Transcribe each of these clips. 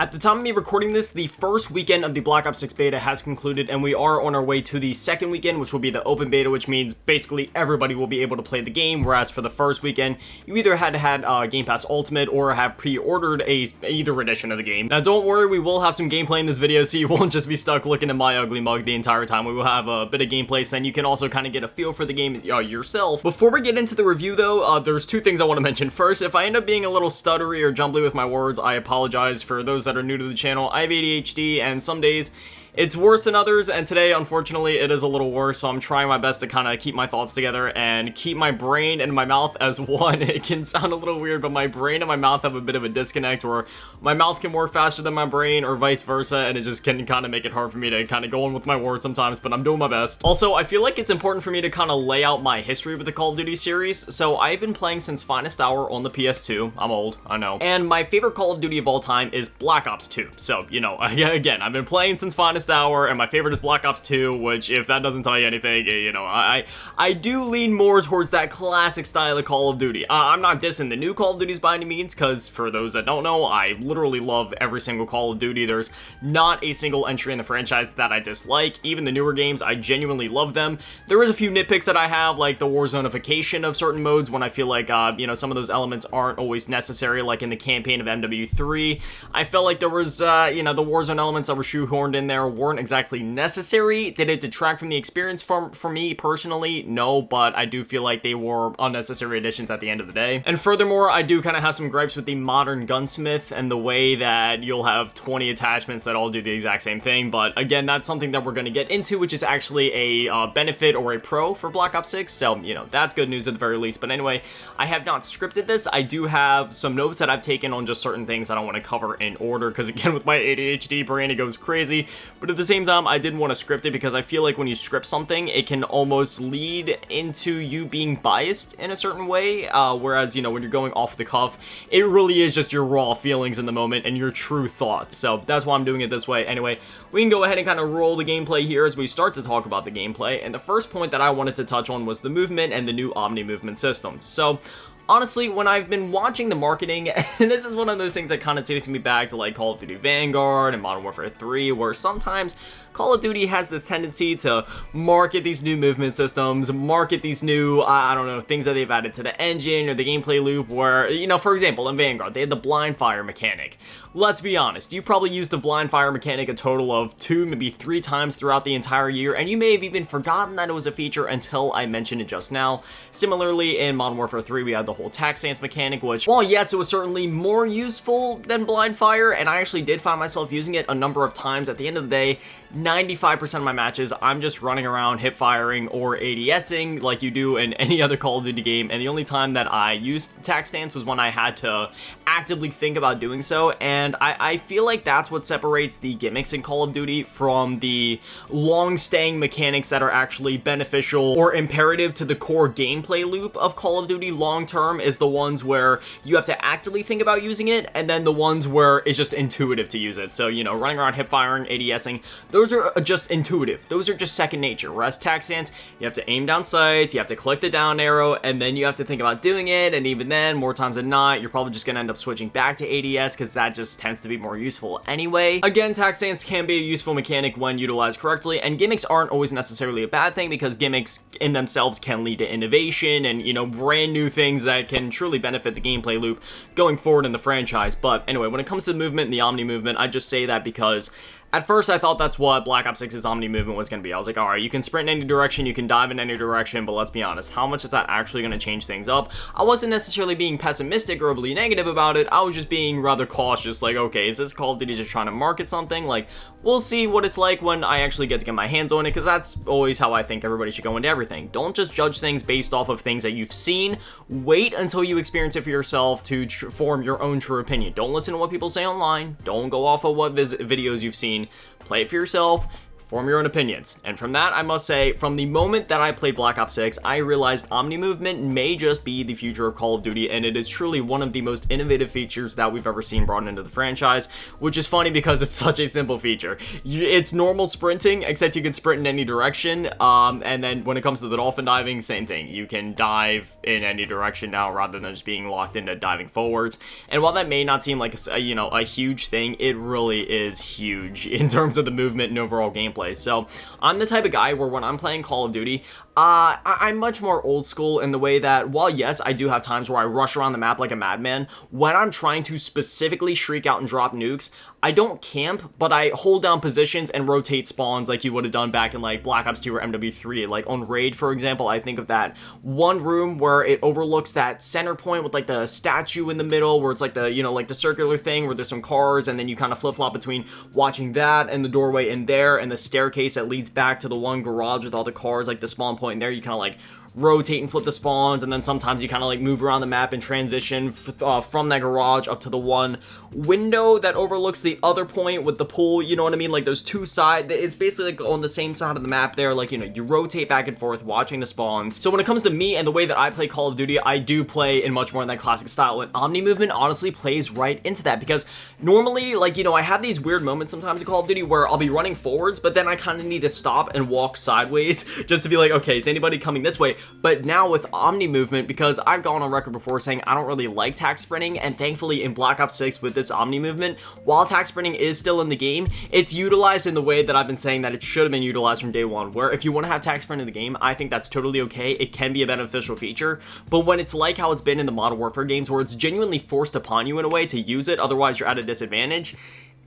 At the time of me recording this, the first weekend of the Black Ops 6 beta has concluded, and we are on our way to the second weekend, which will be the open beta, which means basically everybody will be able to play the game, whereas for the first weekend, you either had to have Game Pass Ultimate or have pre-ordered either edition of the game. Now, don't worry, we will have some gameplay in this video, so you won't just be stuck looking at my ugly mug the entire time. We will have a bit of gameplay, so then you can also kind of get a feel for the game yourself. Before we get into the review, though, there's two things I want to mention. First, if I end up being a little stuttery or jumbly with my words, I apologize. For those that are new to the channel, I have ADHD, and some days it's worse than others, and today, unfortunately, it is a little worse, so I'm trying my best to kind of keep my thoughts together and keep my brain and my mouth as one. It can sound a little weird, but my brain and my mouth have a bit of a disconnect, where my mouth can work faster than my brain, or vice versa, and it just can kind of make it hard for me to kind of go on with my words sometimes, but I'm doing my best. Also, I feel like it's important for me to kind of lay out my history with the Call of Duty series. So I've been playing since Finest Hour on the PS2. I'm old, I know. And my favorite Call of Duty of all time is Black Ops 2. So, you know, again, I've been playing since Finest Hour, and my favorite is Black Ops 2, which, if that doesn't tell you anything, you know, I do lean more towards that classic style of Call of Duty. I'm not dissing the new Call of Duties by any means, because for those that don't know, I literally love every single Call of Duty. There's not a single entry in the franchise that I dislike. Even the newer games, I genuinely love them. There is a few nitpicks that I have, like the Warzone-ification of certain modes, when I feel like, you know, some of those elements aren't always necessary, like in the campaign of MW3. I felt like there was, you know, the Warzone elements that were shoehorned in there weren't exactly necessary. Did it detract from the experience for me personally? No, but I do feel like they were unnecessary additions at the end of the day. And furthermore, I do kind of have some gripes with the modern Gunsmith and the way that you'll have 20 attachments that all do the exact same thing. But again, that's something that we're going to get into, which is actually a benefit or a pro for Black Ops 6. So, you know, that's good news at the very least. But anyway, I have not scripted this. I do have some notes that I've taken on just certain things that I want to cover in order, because again, with my ADHD brain, it goes crazy. But at the same time, I didn't want to script it, because I feel like when you script something, it can almost lead into you being biased in a certain way, whereas, you know, when you're going off the cuff, it really is just your raw feelings in the moment and your true thoughts. So that's why I'm doing it this way. Anyway, we can go ahead and kind of roll the gameplay here as we start to talk about the gameplay, and the first point that I wanted to touch on was the movement and the new Omni movement system. So honestly, when I've been watching the marketing, and this is one of those things that kind of takes me back to like Call of Duty Vanguard and Modern Warfare 3, where sometimes Call of Duty has this tendency to market these new movement systems, market these new, I don't know, things that they've added to the engine or the gameplay loop, where, you know, for example, in Vanguard, they had the blind fire mechanic. Let's be honest, you probably used the blind fire mechanic a total of 2, maybe 3 times throughout the entire year, and you may have even forgotten that it was a feature until I mentioned it just now. Similarly, in Modern Warfare 3, we had the whole tac stance mechanic, which, while yes, it was certainly more useful than blind fire, and I actually did find myself using it a number of times, at the end of the day, 95% of my matches, I'm just running around hip firing or ADSing like you do in any other Call of Duty game, and the only time that I used tac stance was when I had to actively think about doing so, and I feel like that's what separates the gimmicks in Call of Duty from the long-staying mechanics that are actually beneficial or imperative to the core gameplay loop of Call of Duty long-term, is the ones where you have to actively think about using it, and then the ones where it's just intuitive to use it. So, you know, running around hip firing, ADSing, those are just intuitive. Those are just second nature. Whereas tac stance, you have to aim down sights, you have to click the down arrow, and then you have to think about doing it, and even then, more times than not, you're probably just going to end up switching back to ADS, because that just tends to be more useful anyway. Again, tac stance can be a useful mechanic when utilized correctly, and gimmicks aren't always necessarily a bad thing, because gimmicks in themselves can lead to innovation and, you know, brand new things that can truly benefit the gameplay loop going forward in the franchise. But anyway, when it comes to the movement and the Omni movement, I just say that because at first, I thought that's what Black Ops 6's Omni movement was going to be. I was like, alright, you can sprint in any direction, you can dive in any direction, but let's be honest, how much is that actually going to change things up? I wasn't necessarily being pessimistic or overly negative about it, I was just being rather cautious, like, okay, is this Call of Duty just trying to market something? Like, we'll see what it's like when I actually get to get my hands on it, because that's always how I think everybody should go into everything. Don't just judge things based off of things that you've seen. Wait until you experience it for yourself to form your own true opinion. Don't listen to what people say online. Don't go off of what videos you've seen. Play it for yourself. form your own opinions. And from that, I must say, from the moment that I played Black Ops 6, I realized Omni Movement may just be the future of Call of Duty, and it is truly one of the most innovative features that we've ever seen brought into the franchise, which is funny because it's such a simple feature. It's normal sprinting, except you can sprint in any direction, and then when it comes to the dolphin diving, same thing. You can dive in any direction now rather than just being locked into diving forwards. And while that may not seem like a huge thing, it really is huge in terms of the movement and overall gameplay. So I'm the type of guy where when I'm playing Call of Duty, I'm much more old school in the way that, while yes, I do have times where I rush around the map like a madman, when I'm trying to specifically shriek out and drop nukes, I don't camp, but I hold down positions and rotate spawns like you would have done back in like Black Ops 2 or MW3. Like on Raid, for example, I think of that one room where it overlooks that center point with like the statue in the middle, where it's like the, like the circular thing where there's some cars, and then you kind of flip-flop between watching that and the doorway in there and the staircase that leads back to the one garage with all the cars, like the spawn point in there. You kind of like rotate and flip the spawns, and then sometimes you kind of like move around the map and transition from that garage up to the one window that overlooks the other point with the pool, you know what I mean? Like those two sides, it's basically like on the same side of the map there, like, you rotate back and forth watching the spawns. So when it comes to me and the way that I play Call of Duty, I do play in much more in that classic style, and Omni Movement honestly plays right into that, because normally, like, I have these weird moments sometimes in Call of Duty where I'll be running forwards, but then I kind of need to stop and walk sideways just to be like, okay, is anybody coming this way? But now with Omni Movement, because I've gone on record before saying I don't really like tac sprinting, and thankfully in Black Ops 6 with this Omni Movement, while tac sprinting is still in the game, it's utilized in the way that I've been saying that it should have been utilized from day one, where if you want to have tac sprint in the game, I think that's totally okay. It can be a beneficial feature, but when it's like how it's been in the Modern Warfare games, where it's genuinely forced upon you in a way to use it, otherwise you're at a disadvantage,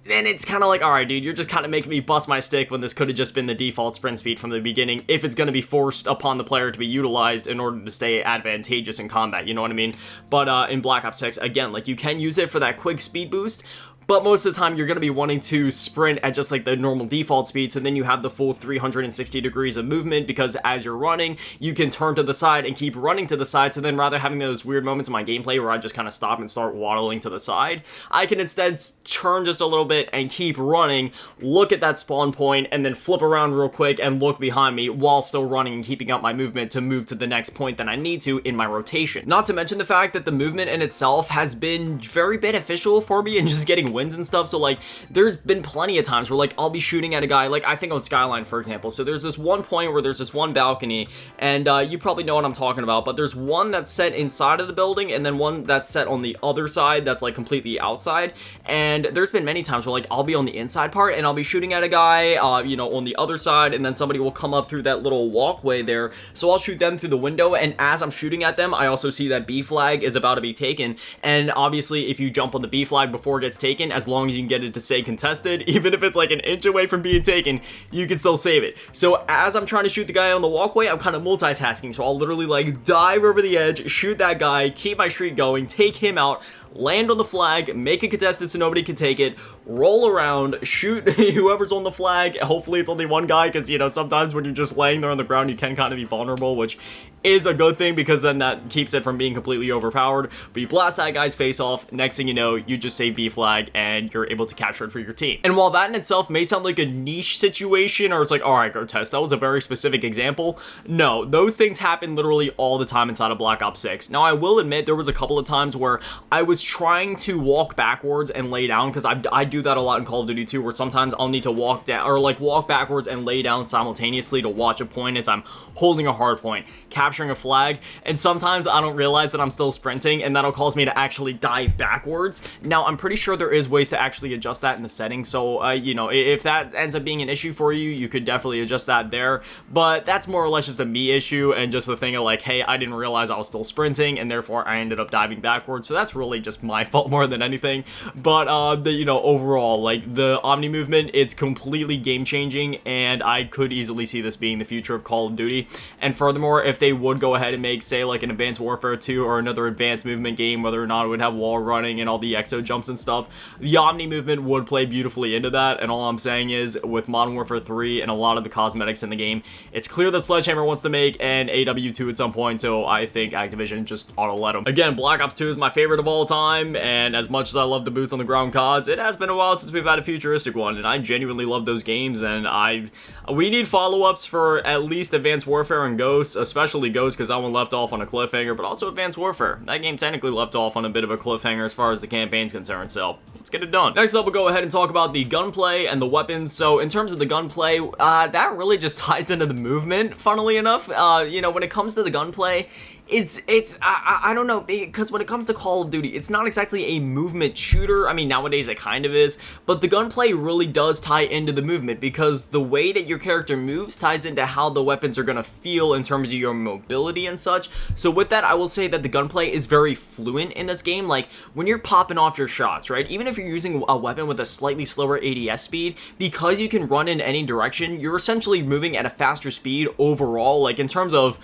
then it's kind of like, alright dude, you're just kind of making me bust my stick when this could have just been the default sprint speed from the beginning, if it's going to be forced upon the player to be utilized in order to stay advantageous in combat, you know what I mean? But in Black Ops 6, again, like, you can use it for that quick speed boost, but most of the time you're going to be wanting to sprint at just like the normal default speed, so then you have the full 360 degrees of movement, because as you're running, you can turn to the side and keep running to the side. So then rather having those weird moments in my gameplay where I just kind of stop and start waddling to the side, I can instead turn just a little bit and keep running, look at that spawn point, and then flip around real quick and look behind me while still running and keeping up my movement to move to the next point that I need to in my rotation. Not to mention the fact that the movement in itself has been very beneficial for me in just getting wins and stuff. So like, there's been plenty of times where like I'll be shooting at a guy, like I think on Skyline, for example. So there's this one point where there's this one balcony, and you probably know what I'm talking about, but there's one that's set inside of the building and then one that's set on the other side that's like completely outside. And there's been many times where like I'll be on the inside part and I'll be shooting at a guy on the other side, and then somebody will come up through that little walkway there, so I'll shoot them through the window, and as I'm shooting at them, I also see that B flag is about to be taken. And obviously if you jump on the B flag before it gets taken, as long as you can get it to say contested, even if it's like an inch away from being taken, you can still save it. So as I'm trying to shoot the guy on the walkway, I'm kind of multitasking, so I'll literally like dive over the edge, shoot that guy, keep my streak going, take him out, land on the flag, make it contested so nobody can take it, roll around, shoot whoever's on the flag. Hopefully it's only one guy, because sometimes when you're just laying there on the ground, you can kind of be vulnerable, which is a good thing because then that keeps it from being completely overpowered. But you blast that guy's face off, next thing you know, you just say B flag and you're able to capture it for your team. And while that in itself may sound like a niche situation, or it's like, alright Grotesque, that was a very specific example, no, those things happen literally all the time inside of Black Ops 6. Now I will admit there was a couple of times where I was trying to walk backwards and lay down, because I do that a lot in Call of Duty 2, where sometimes I'll need to walk down, or like walk backwards and lay down simultaneously to watch a point as I'm holding a hard point, capturing a flag, and sometimes I don't realize that I'm still sprinting, and that'll cause me to actually dive backwards. Now I'm pretty sure there is ways to actually adjust that in the settings, so if that ends up being an issue for you, you could definitely adjust that there, but that's more or less just a me issue, and just the thing of like, hey, I didn't realize I was still sprinting, and therefore I ended up diving backwards, so that's really just my fault more than anything. But overall, like, the Omni movement, it's completely game changing, and I could easily see this being the future of Call of Duty. And furthermore, if they would go ahead and make, say, like an Advanced Warfare 2 or another advanced movement game, whether or not it would have wall running and all the exo jumps and stuff, the Omni movement would play beautifully into that. And all I'm saying is, with Modern Warfare 3 and a lot of the cosmetics in the game, it's clear that Sledgehammer wants to make an AW2 at some point, so I think Activision just ought to let them. Again, Black Ops 2 is my favorite of all time. time, and as much as I love the boots on the ground CODs, it has been a while since we've had a futuristic one, and I genuinely love those games, and we need follow-ups for at least Advanced Warfare and Ghosts, especially Ghosts, because that one left off on a cliffhanger, but also Advanced Warfare. That game technically left off on a bit of a cliffhanger as far as the campaign's concerned, so let's get it done. Next up, we'll go ahead and talk about the gunplay and the weapons. So in terms of the gunplay, that really just ties into the movement, funnily enough. You know, when it comes to the gunplay, I don't know, because when it comes to Call of Duty, it's not exactly a movement shooter. I mean, nowadays it kind of is, but the gunplay really does tie into the movement, because the way that your character moves ties into how the weapons are gonna feel in terms of your mobility and such. So with that, I will say that the gunplay is very fluent in this game. Like, when you're popping off your shots, right, even if you're using a weapon with a slightly slower ADS speed, because you can run in any direction, you're essentially moving at a faster speed overall, like in terms of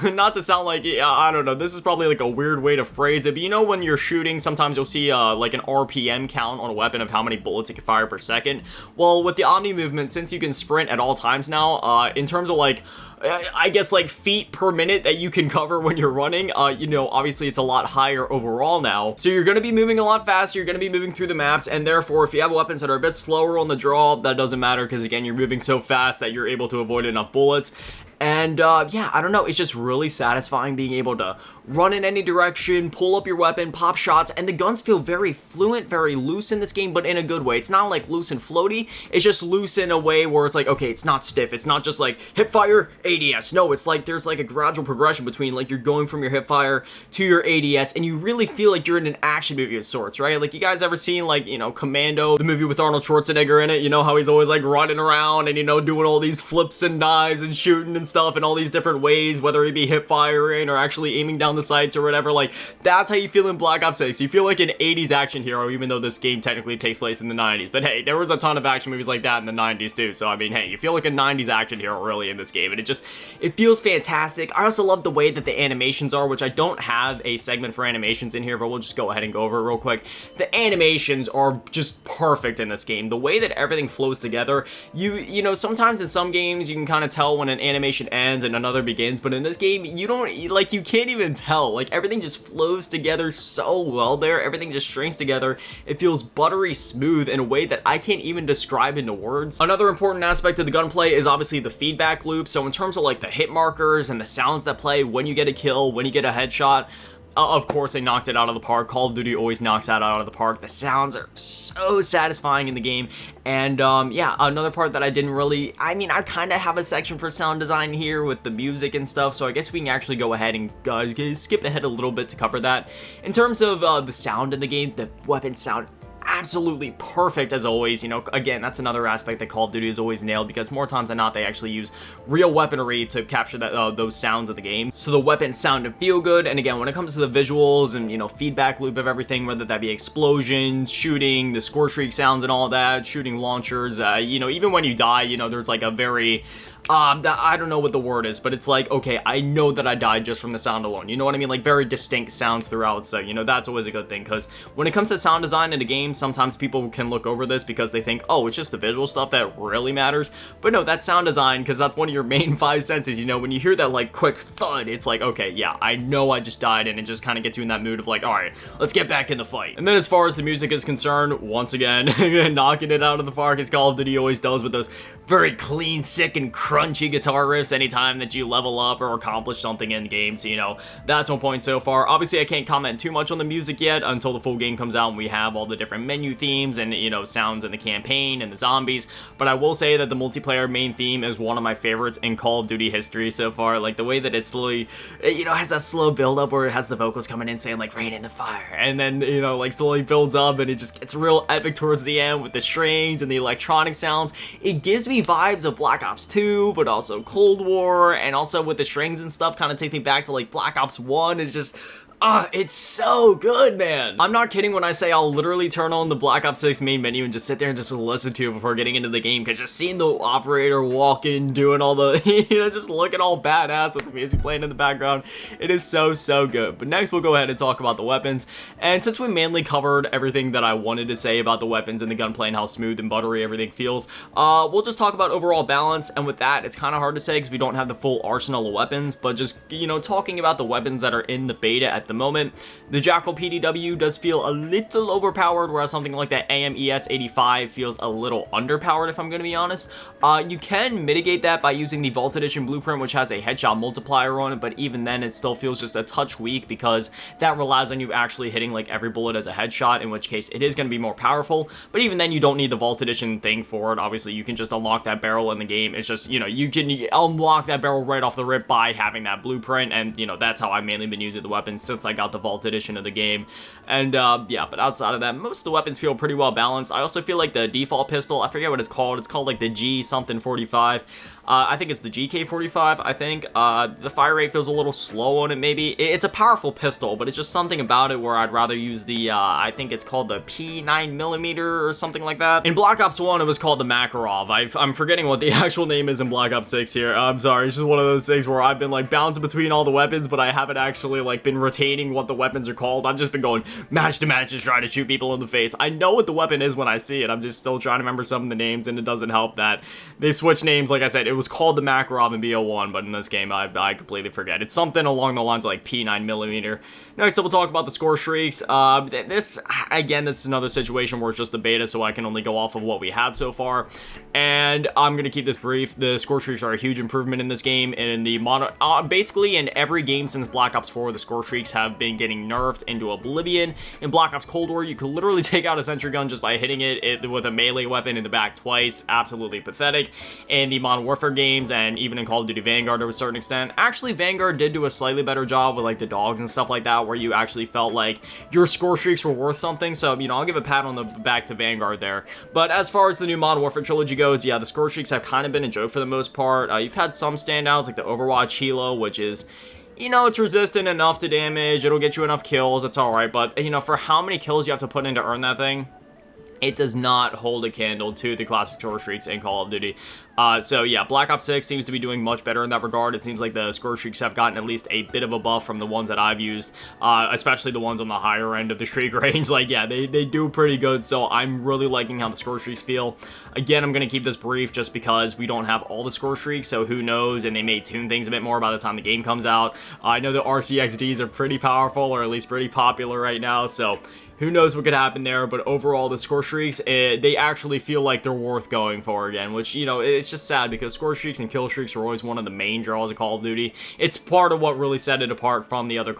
not to sound like, I don't know, this is probably like a weird way to phrase it, but you know when you're shooting, sometimes you'll see like an RPM count on a weapon of how many bullets it can fire per second. Well, with the Omni movement, since you can sprint at all times now, in terms of like, I guess like feet per minute that you can cover when you're running, you know, obviously it's a lot higher overall now. So you're going to be moving a lot faster, you're going to be moving through the maps, and therefore if you have weapons that are a bit slower on the draw, that doesn't matter, because again, you're moving so fast that you're able to avoid enough bullets. And yeah, I don't know, it's just really satisfying being able to run in any direction, pull up your weapon, pop shots, and the guns feel very fluent, very loose in this game, but in a good way. It's not like loose and floaty, it's just loose in a way where it's like, okay, it's not stiff, it's not just like hip fire, ADS. No, it's like there's like a gradual progression between like you're going from your hip fire to your ADS, and you really feel like you're in an action movie of sorts, right? Like, you guys ever seen like, you know, Commando, the movie with Arnold Schwarzenegger in it? You know how he's always like running around and, you know, doing all these flips and dives and shooting and stuff in all these different ways, whether it be hip firing or actually aiming down the sights or whatever. Like, that's how you feel in Black Ops 6. You feel like an 80s action hero, even though this game technically takes place in the 90s. But hey, there was a ton of action movies like that in the 90s too, so I mean, hey, you feel like a 90s action hero really in this game, and it feels fantastic. I also love the way that the animations are, which I don't have a segment for animations in here, but we'll just go ahead and go over it real quick. The animations are just perfect in this game. The way that everything flows together, you know, sometimes in some games you can kind of tell when an animation ends and another begins, but in this game you don't, like, you can't even tell. Like, everything just flows together so well there. Everything just strings together. It feels buttery smooth in a way that I can't even describe into words. Another important aspect of the gunplay is obviously the feedback loop. So in terms of like the hit markers and the sounds that play when you get a kill, when you get a headshot, of course, they knocked it out of the park. Call of Duty always knocks that out of the park. The sounds are so satisfying in the game. And yeah, another part that I didn't really, I mean, I kind of have a section for sound design here with the music and stuff, so I guess we can actually go ahead and skip ahead a little bit to cover that. In terms of the sound in the game, the weapons sound absolutely perfect as always. You know, again, that's another aspect that Call of Duty has always nailed, because more times than not they actually use real weaponry to capture that those sounds of the game, so the weapons sound and feel good. And again, when it comes to the visuals and, you know, feedback loop of everything, whether that be explosions, shooting, the Scorestreaks sounds and all that, shooting launchers, you know, even when you die, you know, there's like a very I don't know what the word is, but it's like, okay, I know that I died just from the sound alone. You know what I mean? Like, very distinct sounds throughout. So, you know, that's always a good thing, because when it comes to sound design in a game, sometimes people can look over this because they think, oh, it's just the visual stuff that really matters. But no, that's sound design, because that's one of your main 5 senses. You know, when you hear that like quick thud, it's like, okay, yeah, I know I just died, and it just kind of gets you in that mood of like, all right, let's get back in the fight. And then as far as the music is concerned, once again, knocking it out of the park as Call of Duty always does, with those very clean, sick, and crunchy guitar riffs anytime that you level up or accomplish something in game. So, you know, that's one point so far. Obviously, I can't comment too much on the music yet until the full game comes out and we have all the different menu themes and, you know, sounds in the campaign and the zombies. But I will say that the multiplayer main theme is one of my favorites in Call of Duty history so far. Like, the way that it slowly, you know, has that slow build up where it has the vocals coming in saying like, rain in the fire, and then, you know, like slowly builds up and it just gets real epic towards the end with the strings and the electronic sounds. It gives me vibes of Black Ops 2, but also Cold War, and also with the strings and stuff kind of take me back to like Black Ops 1. It's just, it's so good, man. I'm not kidding when I say I'll literally turn on the Black Ops 6 main menu and just sit there and just listen to it before getting into the game, because just seeing the operator walking, doing all the, you know, just looking all badass with the music playing in the background, it is so, so good. But next we'll go ahead and talk about the weapons. And since we mainly covered everything that I wanted to say about the weapons and the gunplay and how smooth and buttery everything feels, we'll just talk about overall balance. And with that, it's kind of hard to say because we don't have the full arsenal of weapons, but just, you know, talking about the weapons that are in the beta at the the moment. The Jackal PDW does feel a little overpowered, whereas something like that AMES 85 feels a little underpowered, if I'm going to be honest. You can mitigate that by using the Vault Edition blueprint, which has a headshot multiplier on it, but even then it still feels just a touch weak because that relies on you actually hitting like every bullet as a headshot, in which case it is going to be more powerful. But even then, you don't need the Vault Edition thing for it. Obviously, you can just unlock that barrel in the game. It's just, you know, you can unlock that barrel right off the rip by having that blueprint, and, you know, that's how I've mainly been using the weapons since I got the Vault Edition of the game. And, yeah, but outside of that, most of the weapons feel pretty well balanced. I also feel like the default pistol, I forget what it's called like the G something 45. I think it's the GK45, I think. The fire rate feels a little slow on it, maybe. It's a powerful pistol, but it's just something about it where I'd rather use the, I think it's called the P9mm or something like that. In Black Ops 1, it was called the Makarov. I'm forgetting what the actual name is in Black Ops 6 here. I'm sorry, it's just one of those things where I've been, like, bouncing between all the weapons, but I haven't actually, like, been retaining what the weapons are called. I've just been going match to match, just trying to shoot people in the face. I know what the weapon is when I see it. I'm just still trying to remember some of the names, and it doesn't help that they switch names. Like I said, it was called the Makarov in BO1, but in this game, I completely forget. It's something along the lines of, like, P9mm. Next up, we'll talk about the Scorestreaks. This is another situation where it's just the beta, so I can only go off of what we have so far. And I'm going to keep this brief. The Scorestreaks are a huge improvement in this game, and in the basically in every game since Black Ops 4, the Scorestreaks have been getting nerfed into oblivion. In Black Ops Cold War, you could literally take out a sentry gun just by hitting it with a melee weapon in the back twice. Absolutely pathetic. In the Modern Warfare games, and even in Call of Duty Vanguard to a certain extent. Actually, Vanguard did do a slightly better job with, like, the dogs and stuff like that, where you actually felt like your Scorestreaks were worth something. So, you know, I'll give a pat on the back to Vanguard there. But as far as the new Modern Warfare trilogy goes, yeah, the Scorestreaks have kind of been a joke for the most part. You've had some standouts, like the Overwatch Hilo, which is, you know, it's resistant enough to damage. It'll get you enough kills. It's alright. But, you know, for how many kills you have to put in to earn that thing, it does not hold a candle to the classic Scorestreaks in Call of Duty. So yeah, Black Ops 6 seems to be doing much better in that regard. It seems like the Scorestreaks have gotten at least a bit of a buff from the ones that I've used, especially the ones on the higher end of the streak range. Like, yeah, they do pretty good, so I'm really liking how the Scorestreaks feel. Again, I'm going to keep this brief just because we don't have all the Scorestreaks, so who knows, and they may tune things a bit more by the time the game comes out. I know the RCXDs are pretty powerful, or at least pretty popular right now, so who knows what could happen there, but overall, the Scorestreaks, they actually feel like they're worth going for again, which, you know, it's just sad because Scorestreaks and Killstreaks are always one of the main draws of Call of Duty. It's part of what really set it apart from the other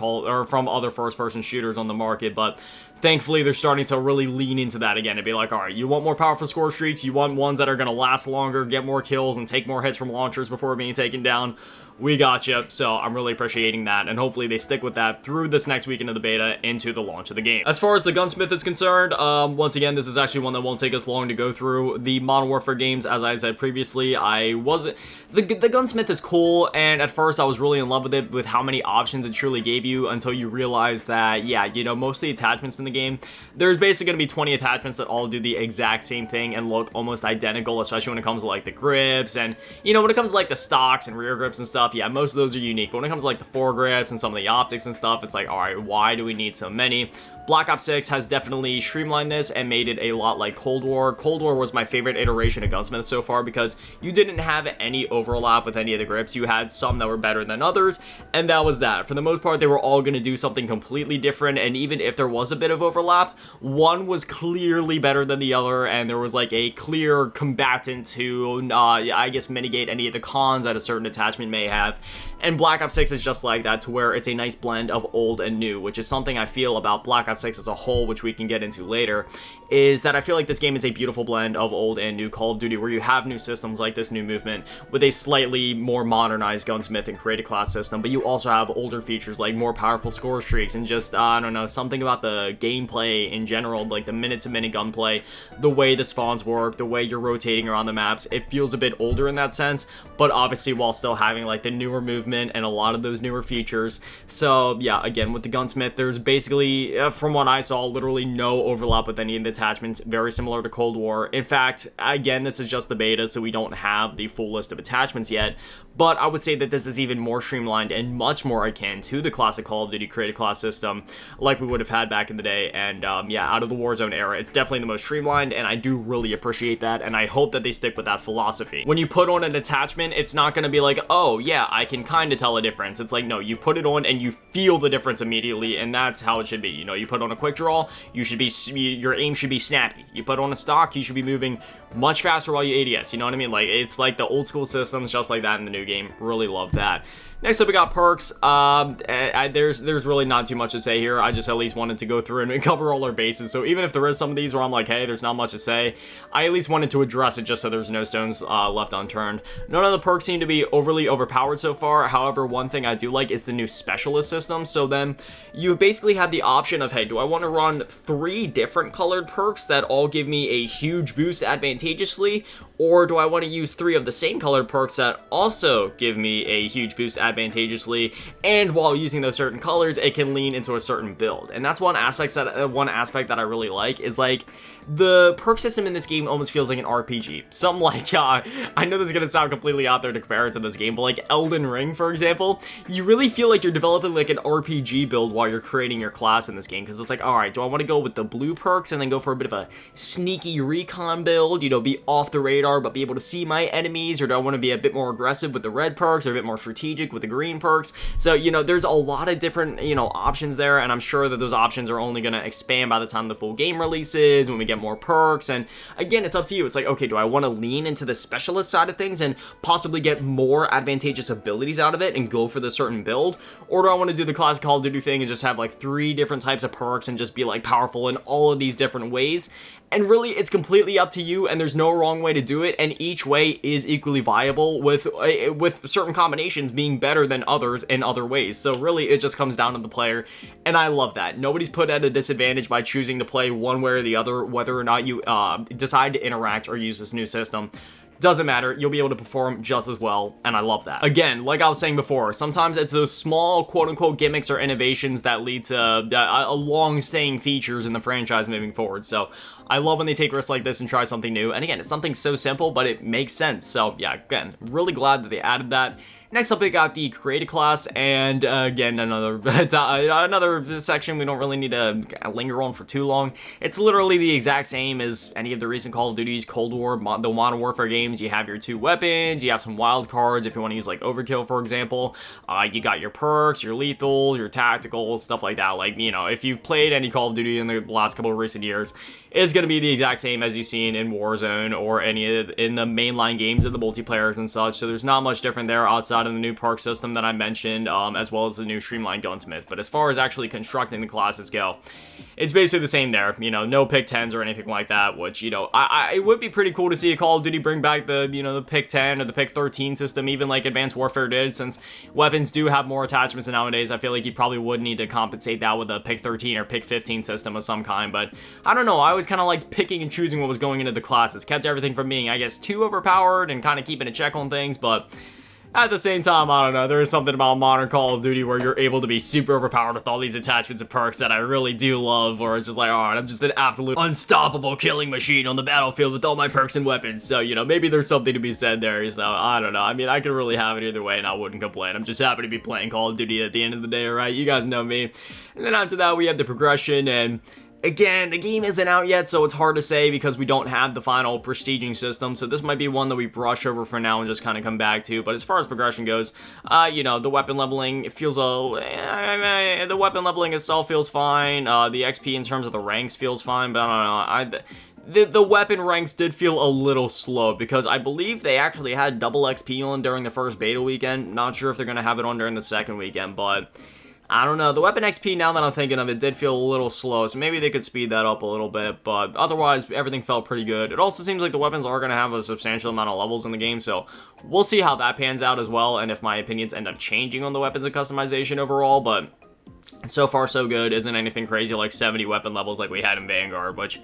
from other first-person shooters on the market, but thankfully, they're starting to really lean into that again and be like, all right, you want more powerful Scorestreaks, you want ones that are going to last longer, get more kills, and take more hits from launchers before being taken down. We got you, so I'm really appreciating that, and hopefully they stick with that through this next weekend of the beta into the launch of the game. As far as the Gunsmith is concerned, once again, this is actually one that won't take us long to go through. The Modern Warfare games, as I said previously, the Gunsmith is cool, and at first I was really in love with it, with how many options it truly gave you, until you realize that, yeah, you know, most of the attachments in the game, there's basically going to be 20 attachments that all do the exact same thing and look almost identical, especially when it comes to, like, the grips, and, you know, when it comes to, like, the stocks and rear grips and stuff, yeah, most of those are unique, but when it comes to, like, the foregrips and some of the optics and stuff, it's like, alright, why do we need so many? Black Ops 6 has definitely streamlined this and made it a lot like Cold War. Cold War was my favorite iteration of Gunsmith so far because you didn't have any overlap with any of the grips. You had some that were better than others, and that was that. For the most part, they were all going to do something completely different, and even if there was a bit of overlap, one was clearly better than the other, and there was, like, a clear combatant to, I guess, mitigate any of the cons that a certain attachment may have. And Black Ops 6 is just like that, to where it's a nice blend of old and new, which is something I feel about Black Ops 6 as a whole, which we can get into later, is that I feel like this game is a beautiful blend of old and new Call of Duty, where you have new systems like this new movement with a slightly more modernized Gunsmith and created class system, but you also have older features like more powerful score streaks and just, I don't know, something about the gameplay in general, like the minute-to-minute gunplay, the way the spawns work, the way you're rotating around the maps. It feels a bit older in that sense, but obviously while still having, like, the newer movement and a lot of those newer features. So yeah, again, with the Gunsmith, there's basically, from what I saw, literally no overlap with any of the attachments, very similar to Cold War. In fact, again, this is just the beta, so we don't have the full list of attachments yet, but I would say that this is even more streamlined and much more akin to the classic Call of Duty create a class system like we would have had back in the day. And yeah, out of the Warzone era, it's definitely the most streamlined, and I do really appreciate that, and I hope that they stick with that philosophy. When you put on an attachment, it's not going to be like, oh yeah, I can kind of tell a difference. It's like, no, you put it on and you feel the difference immediately, and that's how it should be. You know, you put on a quick draw, your aim should be snappy. You put on a stock, you should be moving much faster while you ADS, you know what I mean? Like, it's like the old school systems, just like that in the new game. Really love that. Next up, we got perks. There's really not too much to say here. I just at least wanted to go through and cover all our bases. So even if there is some of these where I'm like, hey, there's not much to say, I at least wanted to address it just so there's no stones left unturned. None of the perks seem to be overly overpowered so far. However, one thing I do like is the new specialist system. So then you basically have the option of, hey, do I want to run 3 different colored perks that all give me a huge boost advantageously? Or do I want to use 3 of the same colored perks that also give me a huge boost advantageously, and while using those certain colors, it can lean into a certain build? And that's one aspect that I really like, is like the perk system in this game almost feels like an RPG. Something like, I know this is going to sound completely out there to compare it to this game, but like Elden Ring, for example, you really feel like you're developing like an RPG build while you're creating your class in this game, because it's like, all right, do I want to go with the blue perks and then go for a bit of a sneaky recon build, you know, be off the radar but be able to see my enemies, or do I want to be a bit more aggressive with the red perks or a bit more strategic with the green perks? So, you know, there's a lot of different, you know, options there, and I'm sure that those options are only going to expand by the time the full game releases, when we get more perks. And again, it's up to you. It's like, okay, do I want to lean into the specialist side of things and possibly get more advantageous abilities out of it and go for the certain build, or do I want to do the classic Call of Duty thing and just have like 3 different types of perks and just be like powerful in all of these different ways? And really, it's completely up to you, and there's no wrong way to do it, and each way is equally viable, with certain combinations being better than others in other ways. So really, it just comes down to the player, and I love that. Nobody's put at a disadvantage by choosing to play one way or the other, whether or not you decide to interact or use this new system. Doesn't matter, you'll be able to perform just as well, and I love that. Again, like I was saying before, sometimes it's those small quote-unquote gimmicks or innovations that lead to long-staying features in the franchise moving forward. So I love when they take risks like this and try something new, and again, it's something so simple, but it makes sense. So yeah, again, really glad that they added that. Next up, we got the create a class, and again, another section we don't really need to linger on for too long. It's literally the exact same as any of the recent Call of Duty's Cold War, the Modern Warfare games. You have your 2 weapons, you have some wild cards if you want to use like Overkill, for example. You got your perks, your lethal, your tactical, stuff like that. Like, you know, if you've played any Call of Duty in the last couple of recent years, it's going to be the exact same as you've seen in Warzone or in the mainline games of the multiplayers and such. So there's not much different there outside of the new perk system that I mentioned, as well as the new streamlined Gunsmith. But as far as actually constructing the classes go, it's basically the same there. You know, no pick 10s or anything like that, which, you know, it would be pretty cool to see a Call of Duty bring back the, you know, the pick 10 or the pick 13 system, even like Advanced Warfare did, since weapons do have more attachments nowadays. I feel like you probably would need to compensate that with a pick 13 or pick 15 system of some kind. But I don't know, I always kind of liked picking and choosing what was going into the classes. Kept everything from being, I guess, too overpowered and kind of keeping a check on things, but at the same time, I don't know, there is something about modern Call of Duty where you're able to be super overpowered with all these attachments and perks that I really do love, where it's just like, alright, I'm just an absolute unstoppable killing machine on the battlefield with all my perks and weapons. So, you know, maybe there's something to be said there. So, I don't know. I mean, I could really have it either way and I wouldn't complain. I'm just happy to be playing Call of Duty at the end of the day, alright? You guys know me. And then after that, we have the progression, and again, the game isn't out yet, so it's hard to say because we don't have the final prestiging system, so this might be one that we brush over for now and just kind of come back to. But as far as progression goes, you know, the weapon leveling, it feels the weapon leveling itself feels fine. The XP in terms of the ranks feels fine, but I don't know. The weapon ranks did feel a little slow because I believe they actually had double XP on during the first beta weekend. Not sure if they're going to have it on during the second weekend, but I don't know. The weapon XP, now that I'm thinking of it, did feel a little slow, so maybe they could speed that up a little bit, but otherwise, everything felt pretty good. It also seems like the weapons are going to have a substantial amount of levels in the game, so we'll see how that pans out as well, and if my opinions end up changing on the weapons and customization overall, but so far so good. Isn't anything crazy like 70 weapon levels like we had in Vanguard, which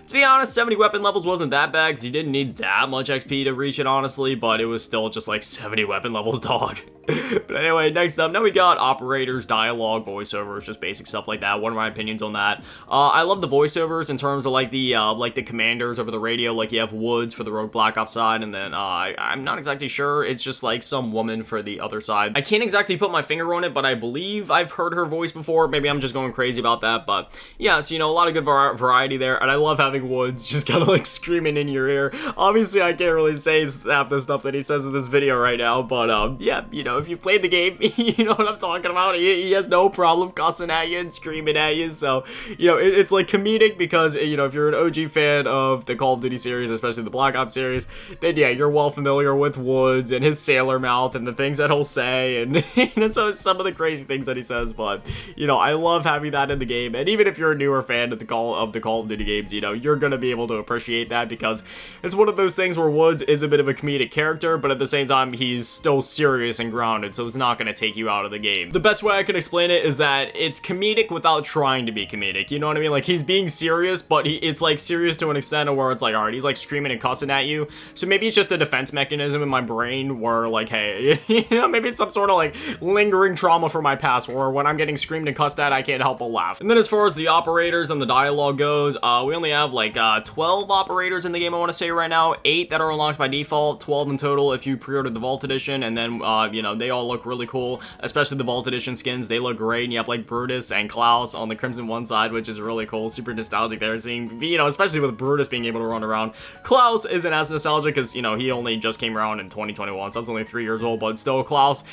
To be honest, 70 weapon levels wasn't that bad because you didn't need that much XP to reach it, honestly, but it was still just like 70 weapon levels, dog. But anyway, next up, now we got operators, dialogue, voiceovers, just basic stuff like that. What are my opinions on that? I love the voiceovers in terms of like the commanders over the radio. Like you have Woods for the Rogue Black Ops side, and then I'm not exactly sure. It's just like some woman for the other side. I can't exactly put my finger on it, but I believe I've heard her voice before. Maybe I'm just going crazy about that, but yeah, so you know, a lot of good variety there, and I love having Woods just kind of like screaming in your ear. Obviously, I can't really say half the stuff that he says in this video right now, but yeah, you know, if you've played the game, you know what I'm talking about. He has no problem cussing at you and screaming at you, so, you know, it's like comedic because, you know, if you're an OG fan of the Call of Duty series, especially the Black Ops series, then yeah, you're well familiar with Woods and his sailor mouth and the things that he'll say, and you know, so it's some of the crazy things that he says, but, you know, I love having that in the game, and even if you're a newer fan of the Call of Duty games, you know, you're gonna be able to appreciate that because it's one of those things where Woods is a bit of a comedic character, but at the same time, he's still serious and grounded, so it's not going to take you out of the game. The best way I can explain it is that it's comedic without trying to be comedic, you know what I mean? Like, he's being serious, but it's like serious to an extent where it's like, alright, he's like screaming and cussing at you, so maybe it's just a defense mechanism in my brain where like, hey, you know, maybe it's some sort of like lingering trauma from my past, or when I'm getting screamed and cussed at, I can't help but laugh. And then as far as the operators and the dialogue goes, we only have like 12 operators in the game, I want to say right now, 8 that are unlocked by default, 12 in total if you pre-ordered the Vault Edition, and then, you know, they all look really cool, especially the Vault Edition skins. They look great, and you have like Brutus and Klaus on the Crimson One side, which is really cool, super nostalgic there, seeing, you know, especially with Brutus being able to run around. Klaus isn't as nostalgic because, you know, he only just came around in 2021, so that's only 3 years old, but still, Klaus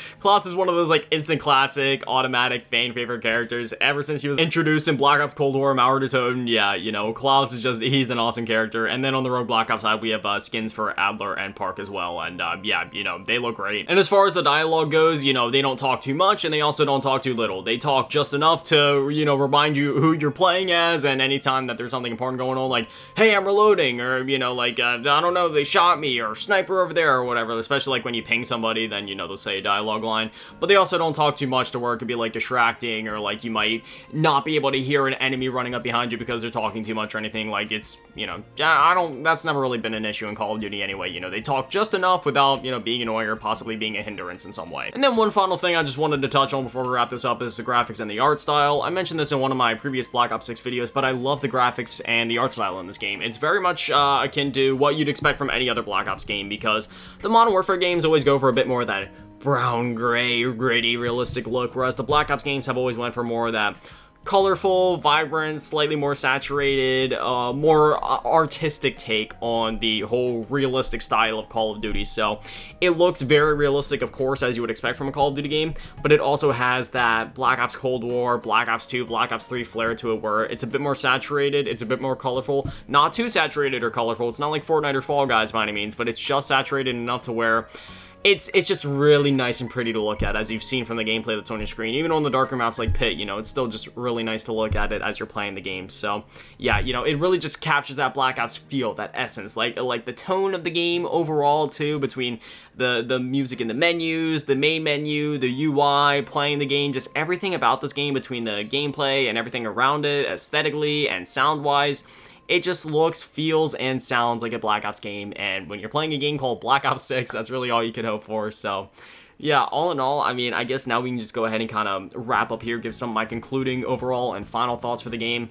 is one of those like instant classic, automatic fan favorite characters ever since he was introduced in Black Ops Cold War, Mauer de Toten. Yeah, you know, Klaus is just, he's an awesome character. And then on the Rogue Black Ops side, we have skins for Adler and Park as well, and yeah, you know, they look great. And as far as the dialogue goes, you know, they don't talk too much, and they also don't talk too little. They talk just enough to, you know, remind you who you're playing as, and anytime that there's something important going on, like, hey, I'm reloading, or, you know, like, I don't know, they shot me, or sniper over there, or whatever, especially like when you ping somebody, then, you know, they'll say a dialogue line, but they also don't talk too much to where it could be like distracting, or like you might not be able to hear an enemy running up behind you because they're talking too much or anything. Like, it's, you know, that's never really been an issue in Call of Duty anyway. You know, they talk just enough without, you know, being annoying or possibly being a hindrance in some way. And then one final thing I just wanted to touch on before we wrap this up is the graphics and the art style. I mentioned this in one of my previous Black Ops 6 videos, but I love the graphics and the art style in this game. It's very much akin to what you'd expect from any other Black Ops game, because the Modern Warfare games always go for a bit more of that brown, gray, gritty, realistic look, whereas the Black Ops games have always went for more of that colorful, vibrant, slightly more saturated, more artistic take on the whole realistic style of Call of Duty. So it looks very realistic, of course, as you would expect from a Call of Duty game, but it also has that Black Ops Cold War, Black Ops 2, Black Ops 3 flair to it, where it's a bit more saturated, it's a bit more colorful, not too saturated or colorful. It's not like Fortnite or Fall Guys by any means, but it's just saturated enough to where it's just really nice and pretty to look at, as you've seen from the gameplay that's on your screen. Even on the darker maps like Pit, you know, it's still just really nice to look at it as you're playing the game. So yeah, you know, it really just captures that Black Ops feel, that essence, like the tone of the game overall too, between the music in the menus, the main menu, the UI, playing the game, just everything about this game, between the gameplay and everything around it, aesthetically and sound-wise. It just looks, feels, and sounds like a Black Ops game, and when you're playing a game called Black Ops 6, that's really all you could hope for. So yeah, all in all, I mean, I guess now we can just go ahead and kind of wrap up here, give some of my concluding overall and final thoughts for the game.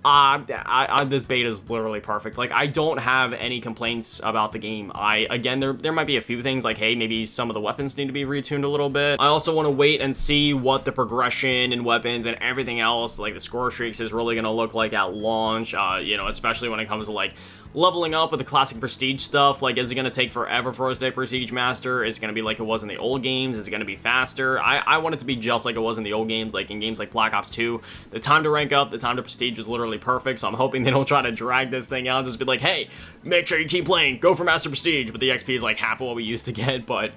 This beta is literally perfect. Like, I don't have any complaints about the game. Again, there might be a few things like, hey, maybe some of the weapons need to be retuned a little bit. I also want to wait and see what the progression in weapons and everything else, like the Scorestreaks, is really going to look like at launch, you know, especially when it comes to, like, leveling up with the classic Prestige stuff. Like, is it going to take forever for us to hit Prestige Master? Is it going to be like it was in the old games? Is it going to be faster? I want it to be just like it was in the old games, like in games like Black Ops 2. The time to rank up, the time to Prestige was literally perfect, so I'm hoping they don't try to drag this thing out, just be like, hey, make sure you keep playing, go for Master Prestige, but the XP is like half of what we used to get. But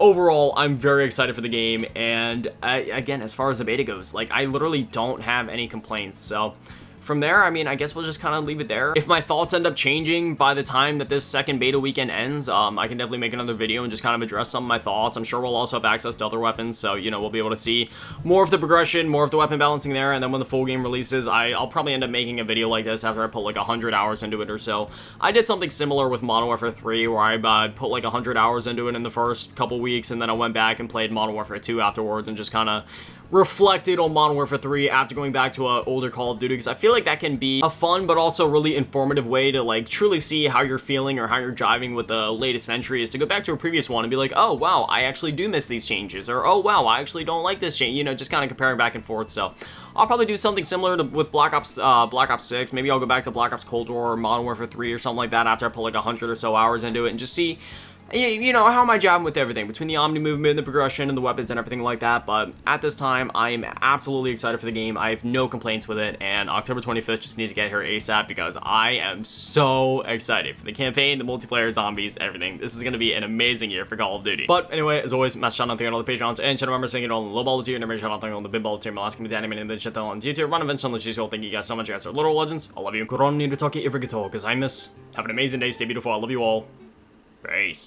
overall, I'm very excited for the game, and again, as far as the beta goes, like, I literally don't have any complaints. So from there, I mean, I guess we'll just kind of leave it there. If my thoughts end up changing by the time that this second beta weekend ends, I can definitely make another video and just kind of address some of my thoughts. I'm sure we'll also have access to other weapons, so, you know, we'll be able to see more of the progression, more of the weapon balancing there, and then when the full game releases, I'll probably end up making a video like this after I put like 100 hours into it or so. I did something similar with Modern Warfare 3, where I put like 100 hours into it in the first couple weeks, and then I went back and played Modern Warfare 2 afterwards, and just kind of reflected on Modern Warfare 3 after going back to an older Call of Duty, because I feel like that can be a fun but also really informative way to like truly see how you're feeling or how you're jiving with the latest entry, is to go back to a previous one and be like, oh wow, I actually do miss these changes, or oh wow, I actually don't like this change, you know, just kind of comparing back and forth. So I'll probably do something similar to, with Black Ops 6. Maybe I'll go back to Black Ops Cold War or Modern Warfare 3 or something like that after I put like 100 or so hours into it, and just see, you know, how am I jabbing with everything between the Omni movement, the progression, and the weapons and everything like that. But at this time, I am absolutely excited for the game. I have no complaints with it, and October 25th just needs to get here ASAP, because I am so excited for the campaign, the multiplayer, zombies, everything. This is going to be an amazing year for Call of Duty. But anyway, as always, massive shout out to all the Patreons and channel members, saying it all in the low ball tier, and every shout out on the big ball tier, my last coming down and then shit on YouTube, run events on the G-School. Thank you guys so much. You guys are little legends. I love you. Because I miss. Have an amazing day. Stay beautiful. I love you all. Peace.